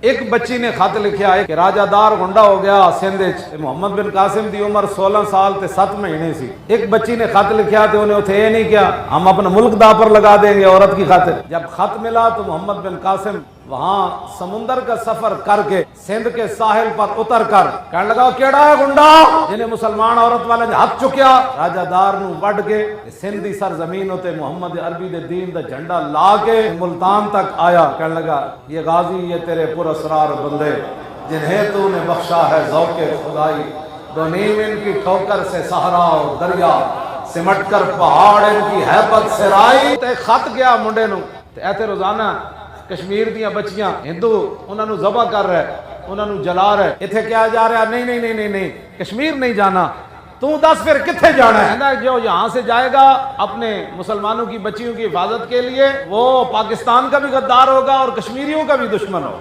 एक बच्ची ने खत लिखा है कि राजादार गुंडा हो गया सिंध च। मुहम्मद बिन कासिम की उम्र 16 साल ते 7 महीने सी। एक बच्ची ने खत लिखा तो उन्हें उसे ये नहीं किया हम अपना मुल्क दाव पर लगा देंगे औरत की खातिर। जब खत मिला तो मोहम्मद बिन कासिम वहां समुंदर का सफर करके सिंध के साहिल पर उतर कर कहने लगा केड़ा है गुंडा जिन्हें मुसलमान औरत वाले ने हाथ चुकिया। राजादार नू वड के सिंधी सरजमीन उते मोहम्मद अरबी दे दीन दा झंडा ला के मुल्तान तक आया। कहने लगा ये गाजी ये तेरे पुरअसरार बंदे जिन्हें तूने बख्शा है ज़ौक़े खुदाई, दो नीम इनकी ठोकर से सहरा और दरिया सिमट कर पहाड़ इनकी हैबत से राई। ते खत गया मुंडे नू ते ऐथे रोजाना कश्मीर दियां बच्चियां हिंदू उन्होंने ज़बह कर रहे उन्होंने जला रहे। इत्थे क्या जा रहा नहीं नहीं नहीं नहीं नहीं कश्मीर नहीं जाना। तू दस फिर किथे जाना है? जो यहाँ से जाएगा अपने मुसलमानों की बच्चियों की हिफाजत के लिए वो पाकिस्तान का भी गद्दार होगा और कश्मीरियों का भी दुश्मन होगा।